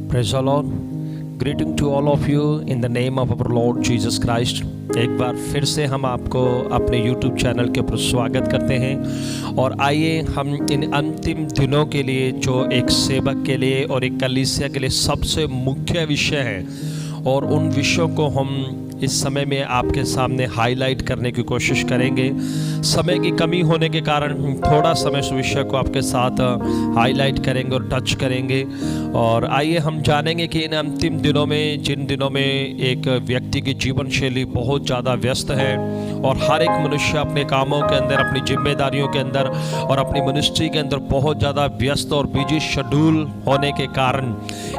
Praise the Lord. Greeting to all of you in the name of our Lord Jesus Christ. एक बार फिर से हम आपको अपने YouTube चैनल के ऊपर स्वागत करते हैं और आइए हम इन अंतिम दिनों के लिए जो एक सेवक के लिए और एक कलीसिया के लिए सबसे मुख्य विषय है और उन विषयों को हम इस समय में आपके सामने हाईलाइट करने की कोशिश करेंगे। समय की कमी होने के कारण थोड़ा समय इस विषय को आपके साथ हाईलाइट करेंगे और टच करेंगे। और आइए हम जानेंगे कि इन अंतिम दिनों में, जिन दिनों में एक व्यक्ति की जीवन शैली बहुत ज़्यादा व्यस्त है और हर एक मनुष्य अपने कामों के अंदर, अपनी जिम्मेदारियों के अंदर और अपनी मिनिस्ट्री के अंदर बहुत ज़्यादा व्यस्त और बिजी शेड्यूल होने के कारण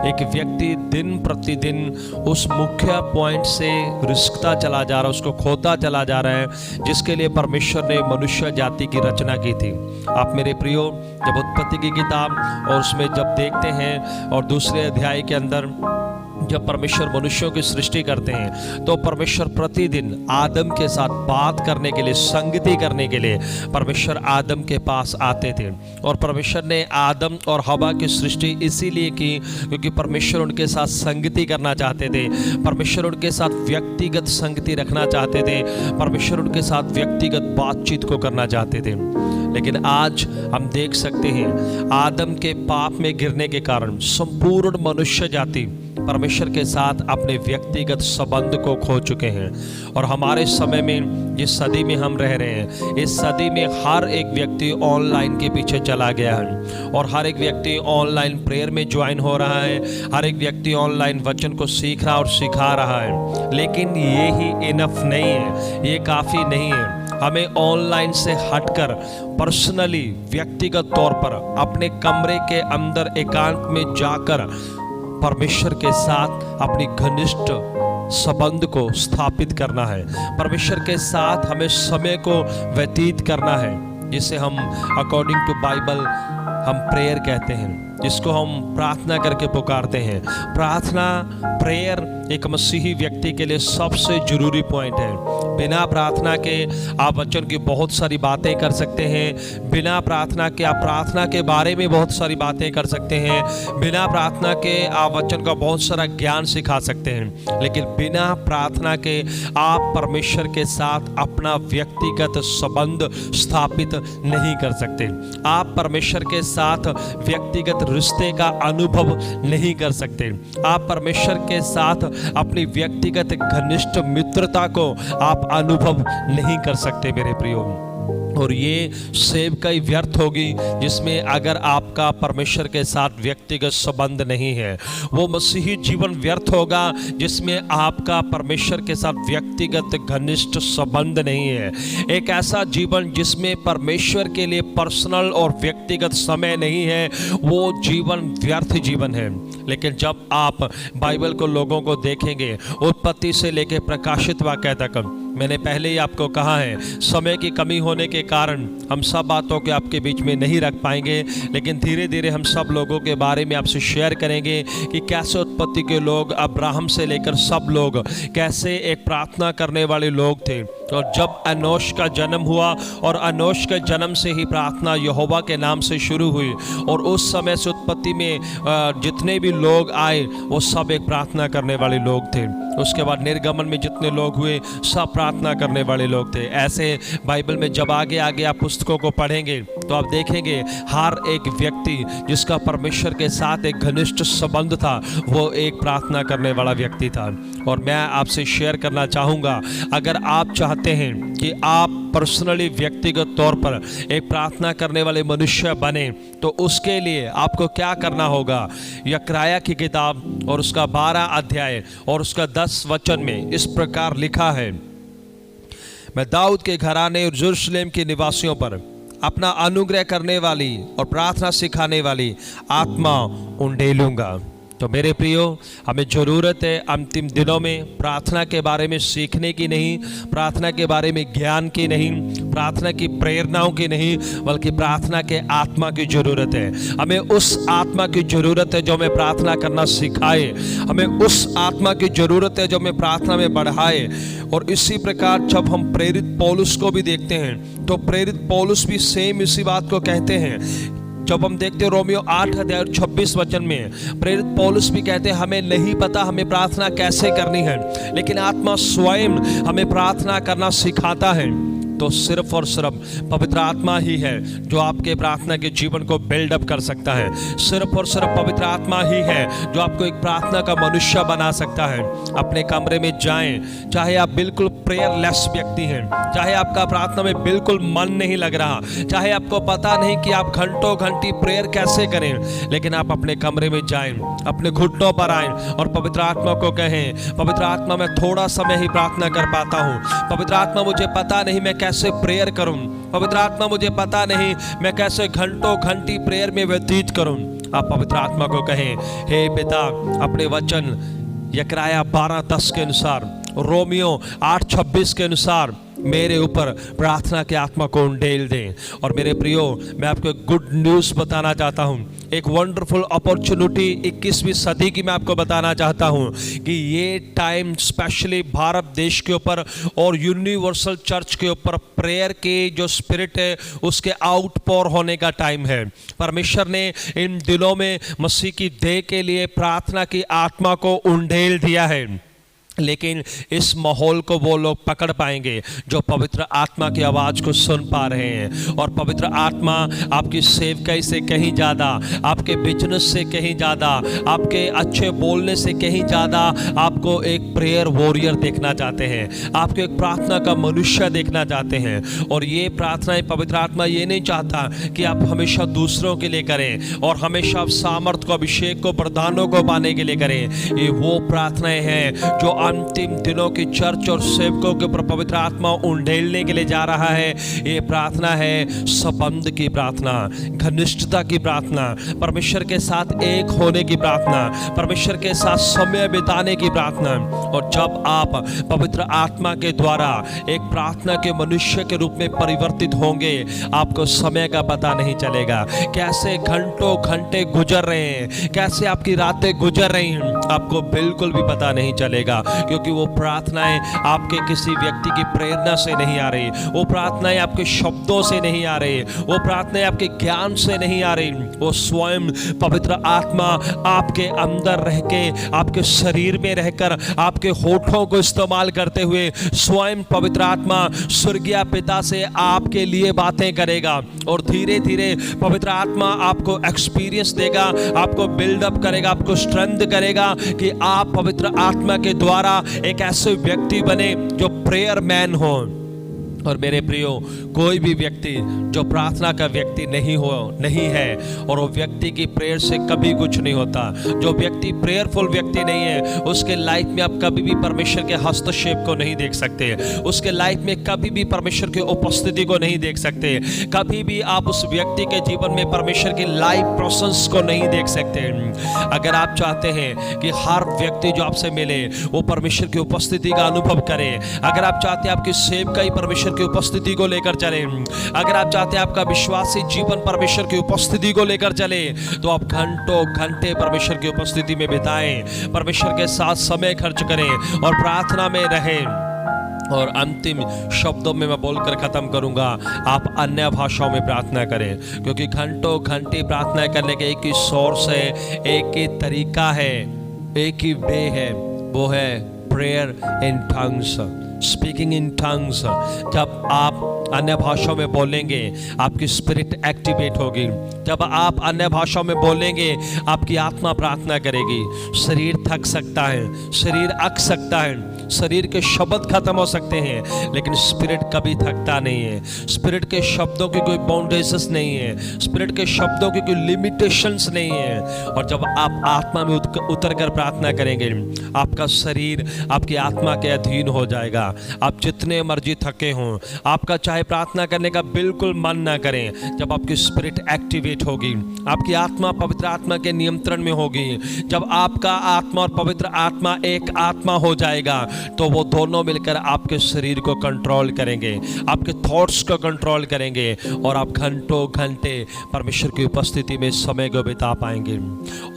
एक व्यक्ति दिन प्रतिदिन उस मुख्य पॉइंट से रिश्ता चला जा रहा है, उसको खोता चला जा रहा है जिसके लिए परमेश्वर ने मनुष्य जाति की रचना की थी। आप मेरे प्रियो, जब उत्पत्ति की किताब और उसमें जब देखते हैं और दूसरे अध्याय के अंदर जब परमेश्वर मनुष्यों की सृष्टि करते हैं तो परमेश्वर प्रतिदिन आदम के साथ बात करने के लिए, संगति करने के लिए परमेश्वर आदम के पास आते थे। और परमेश्वर ने आदम और हवा की सृष्टि इसीलिए की क्योंकि परमेश्वर उनके साथ संगति करना चाहते थे, परमेश्वर उनके साथ व्यक्तिगत संगति रखना चाहते थे, परमेश्वर उनके साथ व्यक्तिगत बातचीत को करना चाहते थे। लेकिन आज हम देख सकते हैं आदम के पाप में गिरने के कारण संपूर्ण मनुष्य जाति परमेश्वर के साथ अपने व्यक्तिगत संबंध को खो चुके हैं। और हमारे समय में, जिस सदी में हम रह रहे हैं, इस सदी में हर एक व्यक्ति ऑनलाइन के पीछे चला गया है और हर एक व्यक्ति ऑनलाइन प्रेयर में ज्वाइन हो रहा है, हर एक व्यक्ति ऑनलाइन वचन को सीख रहा और सिखा रहा है। लेकिन ये ही इनफ नहीं है, ये काफ़ी नहीं है। हमें ऑनलाइन से हटकर पर्सनली, व्यक्तिगत तौर पर अपने कमरे के अंदर एकांत में जाकर परमेश्वर के साथ अपनी घनिष्ठ संबंध को स्थापित करना है। परमेश्वर के साथ हमें समय को व्यतीत करना है, जिसे हम अकॉर्डिंग टू बाइबल हम प्रेयर कहते हैं, जिसको हम प्रार्थना करके पुकारते हैं। प्रार्थना, प्रेयर एक मसीही व्यक्ति के लिए सबसे जरूरी पॉइंट है। बिना प्रार्थना के आप वचन की बहुत सारी बातें कर सकते हैं, बिना प्रार्थना के आप प्रार्थना के बारे में बहुत सारी बातें कर सकते हैं, बिना प्रार्थना के आप वचन का बहुत सारा ज्ञान सिखा सकते हैं, लेकिन बिना प्रार्थना के आप परमेश्वर के साथ अपना व्यक्तिगत संबंध स्थापित नहीं कर सकते। आप परमेश्वर के साथ व्यक्तिगत रिश्ते का अनुभव नहीं कर सकते। आप परमेश्वर के साथ अपनी व्यक्तिगत घनिष्ठ मित्रता को आप अनुभव नहीं कर सकते मेरे प्रियो। और ये सेवकाई ही व्यर्थ होगी जिसमें अगर आपका परमेश्वर के साथ व्यक्तिगत संबंध नहीं है। वो मसीही जीवन व्यर्थ होगा जिसमें आपका परमेश्वर के साथ व्यक्तिगत घनिष्ठ संबंध नहीं है। एक ऐसा जीवन जिसमें परमेश्वर के लिए पर्सनल और व्यक्तिगत समय नहीं है, वो जीवन व्यर्थ जीवन है। लेकिन जब आप बाइबल को लोगों को देखेंगे, उत्पत्ति से लेकर प्रकाशित वाक्य तक, मैंने पहले ही आपको कहा है समय की कमी होने के कारण हम सब बातों के आपके बीच में नहीं रख पाएंगे, लेकिन धीरे धीरे हम सब लोगों के बारे में आपसे शेयर करेंगे कि कैसे उत्पत्ति के लोग, अब्राहम से लेकर सब लोग कैसे एक प्रार्थना करने वाले लोग थे। और जब अनोश का जन्म हुआ और अनोश के जन्म से ही प्रार्थना यहोवा के नाम से शुरू हुई और उस समय से उत्पत्ति में जितने भी लोग आए वो सब एक प्रार्थना करने वाले लोग थे। उसके बाद निर्गमन में जितने लोग हुए सब प्रार्थना करने वाले लोग थे। ऐसे बाइबल में जब आगे आगे आप पुस्तकों को पढ़ेंगे तो आप देखेंगे हर एक व्यक्ति जिसका परमेश्वर के साथ एक घनिष्ठ संबंध था वो एक प्रार्थना करने वाला व्यक्ति था। और मैं आपसे शेयर करना चाहूँगा, अगर आप चाहते हैं कि आप पर्सनली, व्यक्तिगत तौर पर एक प्रार्थना करने वाले मनुष्य बने तो उसके लिए आपको क्या करना होगा। यकराया की किताब और उसका 12 अध्याय और उसका 10 वचन में इस प्रकार लिखा है, मैं दाऊद के घराने और यरूशलेम के निवासियों पर अपना अनुग्रह करने वाली और प्रार्थना सिखाने वाली आत्मा उंडेलूंगा। तो मेरे प्रियो, हमें ज़रूरत है अंतिम दिनों में प्रार्थना के बारे में सीखने की नहीं, प्रार्थना के बारे में ज्ञान की नहीं, प्रार्थना की प्रेरणाओं की नहीं, बल्कि प्रार्थना के आत्मा की ज़रूरत है। हमें उस आत्मा की ज़रूरत है जो हमें प्रार्थना करना सिखाए, हमें उस आत्मा की ज़रूरत है जो हमें प्रार्थना में बढ़ाए। और इसी प्रकार जब हम प्रेरित पौलुस को भी देखते हैं तो प्रेरित पौलुस भी सेम इसी बात को कहते हैं जब हम देखते हैं रोमियो 8 अध्याय 26 वचन में प्रेरित पौलुस भी कहते हैं हमें नहीं पता हमें प्रार्थना कैसे करनी है, लेकिन आत्मा स्वयं हमें प्रार्थना करना सिखाता है। तो सिर्फ और सिर्फ पवित्र आत्मा ही है जो आपके प्रार्थना के जीवन को बिल्डअप कर सकता है। सिर्फ और सिर्फ पवित्र आत्मा ही है जो आपको एक प्रार्थना का मनुष्य बना सकता है। अपने कमरे में जाएं, चाहे आप बिल्कुल प्रेयरलेस व्यक्ति हैं, चाहे आपका प्रार्थना में बिल्कुल मन नहीं लग रहा, चाहे आपको पता नहीं कि आप घंटों घंटी प्रेयर कैसे करें, लेकिन आप अपने कमरे में जाएं, अपने घुटनों पर आएं और पवित्र आत्मा को कहें, पवित्र आत्मा मैं थोड़ा समय ही प्रार्थना कर पाता हूँ, पवित्र आत्मा मुझे पता नहीं मैं कैसे प्रेयर करूं, पवित्र आत्मा मुझे पता नहीं मैं कैसे घंटों घंटी प्रेयर में व्यतीत करूं। आप पवित्र आत्मा को कहें, हे पिता, अपने वचन यकराया 12:10 के अनुसार, रोमियो 8:26 के अनुसार मेरे ऊपर प्रार्थना के आत्मा को उंडेल दें। और मेरे प्रियो, मैं आपको एक गुड न्यूज़ बताना चाहता हूँ, एक वंडरफुल अपॉर्चुनिटी 21वीं सदी की मैं आपको बताना चाहता हूँ कि ये टाइम स्पेशली भारत देश के ऊपर और यूनिवर्सल चर्च के ऊपर प्रेयर के जो स्पिरिट है उसके आउटपोर होने का टाइम है। परमेश्वर ने इन दिनों में मसीह की देह के लिए प्रार्थना की आत्मा को उंडेल दिया है, लेकिन इस माहौल को वो लोग पकड़ पाएंगे जो पवित्र आत्मा की आवाज़ को सुन पा रहे हैं। और पवित्र आत्मा आपकी सेवकाई से कहीं ज़्यादा, आपके बिजनेस से कहीं ज़्यादा, आपके अच्छे बोलने से कहीं ज़्यादा आपको एक प्रेयर वॉरियर देखना चाहते हैं, आपको एक प्रार्थना का मनुष्य देखना चाहते हैं। और ये प्रार्थनाएं पवित्र आत्मा ये नहीं चाहता कि आप हमेशा दूसरों के लिए करें और हमेशा आप सामर्थ को, अभिषेक को, वरदानों को पाने के लिए करें। ये वो प्रार्थनाएं हैं जो अंतिम दिनों की चर्च और सेवकों के ऊपर पवित्र आत्मा उंडेलने के लिए जा रहा है। ये प्रार्थना है संबंध की प्रार्थना, घनिष्ठता की प्रार्थना, परमेश्वर के साथ एक होने की प्रार्थना, परमेश्वर के साथ समय बिताने की प्रार्थना। और जब आप पवित्र आत्मा के द्वारा एक प्रार्थना के मनुष्य के रूप में परिवर्तित होंगे, आपको समय का पता नहीं चलेगा, कैसे घंटों घंटे गुजर रहे हैं, कैसे आपकी रातें गुजर रही हैं, आपको बिल्कुल भी पता नहीं चलेगा। क्योंकि वो प्रार्थनाएं आपके किसी व्यक्ति की प्रेरणा से नहीं आ रही, वो प्रार्थनाएं आपके शब्दों से नहीं आ रही, वो प्रार्थनाएं आपके ज्ञान से नहीं आ रही, वो स्वयं पवित्र आत्मा आपके अंदर रह के, आपके शरीर में रहकर, आपके होठों को इस्तेमाल करते हुए स्वयं पवित्र आत्मा स्वर्गीय पिता से आपके लिए बातें करेगा। और धीरे धीरे पवित्र आत्मा आपको एक्सपीरियंस देगा, आपको बिल्डअप करेगा, आपको स्ट्रेंथ करेगा कि आप पवित्र आत्मा के द्वारा एक ऐसे व्यक्ति बने जो प्रेयर मैन हो। और मेरे प्रियो, कोई भी व्यक्ति जो प्रार्थना का व्यक्ति नहीं है और वो व्यक्ति की प्रेयर से कभी कुछ नहीं होता। जो व्यक्ति प्रेयरफुल व्यक्ति नहीं है उसके लाइफ में आप कभी भी परमेश्वर के हस्तक्षेप को नहीं देख सकते, उसके लाइफ में कभी भी परमेश्वर की उपस्थिति को नहीं देख सकते, कभी भी आप उस व्यक्ति के जीवन में परमेश्वर की लाइव प्रेजेंस को नहीं देख सकते। अगर आप चाहते हैं कि हर व्यक्ति जो आपसे मिले वो परमेश्वर की उपस्थिति का अनुभव करे, अगर आप चाहते हैं आपकी सेवकाई परमेश्वर की उपस्थिति को लेकर चले, अगर आप चाहते हैं आपका विश्वासी जीवन परमेश्वर की उपस्थिति को लेकर चले, तो आप घंटों घंटे परमेश्वर की उपस्थिति में बिताएं, परमेश्वर के साथ समय खर्च करें और प्रार्थना में रहें। और अंतिम शब्दों में मैं बोलकर ख़त्म करूंगा, आप अन्य भाषाओं में प्रार्थना करें, क्योंकि घंटों घंटे प्रार्थना करने के एक ही सोर्स है, एक ही तरीका है, एक ही वे है, वो है prayer in tongues, speaking in tongues. जब आप अन्य भाषाओं में बोलेंगे आपकी स्पिरिट एक्टिवेट होगी, जब आप अन्य भाषाओं में बोलेंगे आपकी आत्मा प्रार्थना करेगी। शरीर थक सकता है, शरीर अक सकता है, शरीर के शब्द खत्म हो सकते हैं, लेकिन स्पिरिट कभी थकता नहीं है। स्पिरिट के शब्दों की कोई बाउंडेशंस नहीं है, स्पिरिट के शब्दों की कोई लिमिटेशंस नहीं है। और जब आप आत्मा में उतर कर प्रार्थना करेंगे, आपका शरीर आपकी आत्मा के अधीन हो जाएगा। आप जितने मर्जी थके हों, आपका चाहे प्रार्थना करने का बिल्कुल मन ना करें, जब आपकी स्पिरिट एक्टिवेट होगी, आपकी आत्मा पवित्र आत्मा के नियंत्रण में होगी, जब आपका आत्मा और पवित्र आत्मा एक आत्मा हो जाएगा, तो वो दोनों मिलकर आपके शरीर को कंट्रोल करेंगे, आपके थॉट्स को कंट्रोल करेंगे और आप घंटों घंटे परमेश्वर की उपस्थिति में समय को बिता पाएंगे।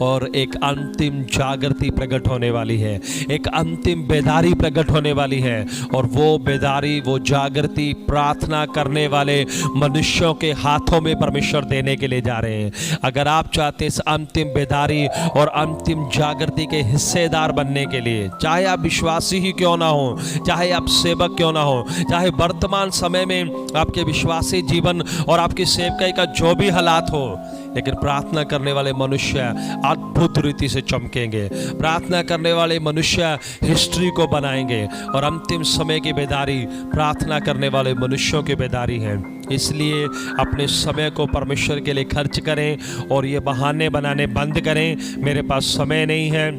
और एक अंतिम जागृति प्रकट होने वाली है, एक अंतिम बेदारी प्रकट होने वाली है, और वो बेदारी, वो जागृति प्रार्थना करने वाले मनुष्यों के हाथों में परमेश्वर देने के लिए जा रहे हैं। अगर आप चाहते हैं इस अंतिम बेदारी और अंतिम जागृति के हिस्सेदार बनने के लिए, चाहे आप विश्वासी ही क्यों ना हो, चाहे आप सेवक क्यों ना हो, चाहे वर्तमान समय में आपके विश्वासी जीवन और आपकी सेवकाई का जो भी हालात हो, लेकिन प्रार्थना करने वाले मनुष्य अद्भुत रीति से चमकेंगे। प्रार्थना करने वाले मनुष्य हिस्ट्री को बनाएंगे, और अंतिम समय की बेदारी प्रार्थना करने वाले मनुष्यों की बेदारी है। इसलिए अपने समय को परमेश्वर के लिए खर्च करें और ये बहाने बनाने बंद करें, मेरे पास समय नहीं है,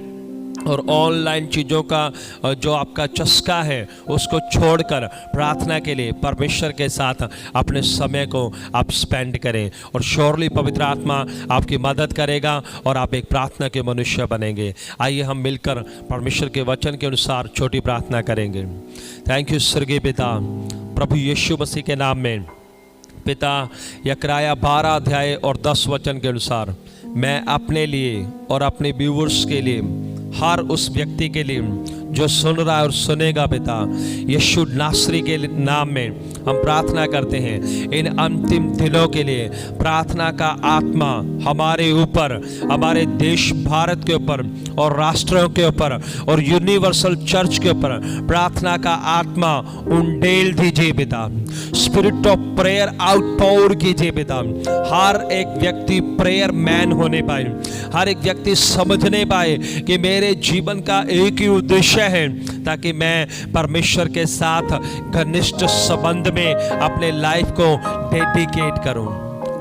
और ऑनलाइन चीज़ों का जो आपका चस्का है उसको छोड़कर प्रार्थना के लिए परमेश्वर के साथ अपने समय को आप स्पेंड करें, और श्योरली पवित्र आत्मा आपकी मदद करेगा और आप एक प्रार्थना के मनुष्य बनेंगे। आइए हम मिलकर परमेश्वर के वचन के अनुसार छोटी प्रार्थना करेंगे। थैंक यू स्वर्गीय पिता, प्रभु यीशु मसीह के नाम में पिता, यकराया 12 अध्याय और 10 वचन के अनुसार मैं अपने लिए और अपने व्यूअर्स के लिए, हर उस व्यक्ति के लिए जो सुन रहा है और सुनेगा, पिता यीशु नासरी के नाम में हम प्रार्थना करते हैं। इन अंतिम दिनों के लिए प्रार्थना का आत्मा हमारे ऊपर, हमारे देश भारत के ऊपर और राष्ट्रों के ऊपर और यूनिवर्सल चर्च के ऊपर प्रार्थना का आत्मा उंडेल दीजिए पिता। स्पिरिट ऑफ प्रेयर आउटपोर कीजिए पिता। हर एक व्यक्ति प्रेयर मैन होने पाए, हर एक व्यक्ति समझने पाए कि मेरे जीवन का एक ही उद्देश्य है, ताकि मैं परमेश्वर के साथ घनिष्ठ संबंध में अपने लाइफ को डेडिकेट करूं।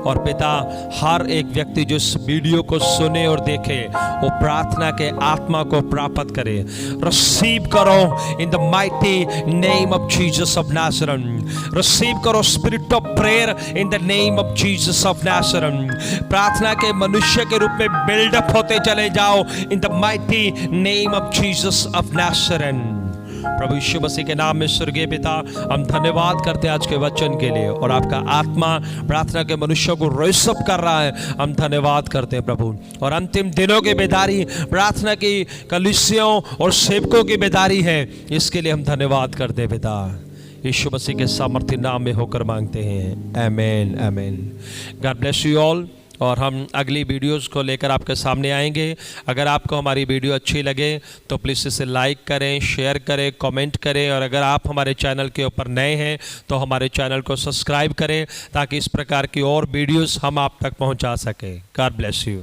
और पिता, हर एक व्यक्ति जो इस वीडियो को सुने और देखे वो प्रार्थना के आत्मा को प्राप्त करे। रिसीव करो in the mighty name of Jesus of Nazareth. Receive करो spirit of prayer in the name of Jesus of Nazareth. प्रार्थना के मनुष्य के रूप में बिल्डअप होते चले जाओ in the mighty name of Jesus of Nazareth. प्रभु यीशु मसीह के नाम में स्वर्गीय पिता, हम धन्यवाद करते हैं आज के वचन के लिए, और आपका आत्मा प्रार्थना के मनुष्यों को रेसअप कर रहा है, हम धन्यवाद करते हैं प्रभु। और अंतिम दिनों की बेदारी प्रार्थना की कलीसियों और सेवकों की बेदारी है, इसके लिए हम धन्यवाद करते हैं पिता। यीशु मसीह के सामर्थ्य नाम में होकर मांगते हैं, amen amen. God bless you all. और हम अगली वीडियोस को लेकर आपके सामने आएंगे। अगर आपको हमारी वीडियो अच्छी लगे तो प्लीज़ इसे लाइक करें, शेयर करें, कमेंट करें, और अगर आप हमारे चैनल के ऊपर नए हैं तो हमारे चैनल को सब्सक्राइब करें, ताकि इस प्रकार की और वीडियोस हम आप तक पहुंचा सकें। God bless you.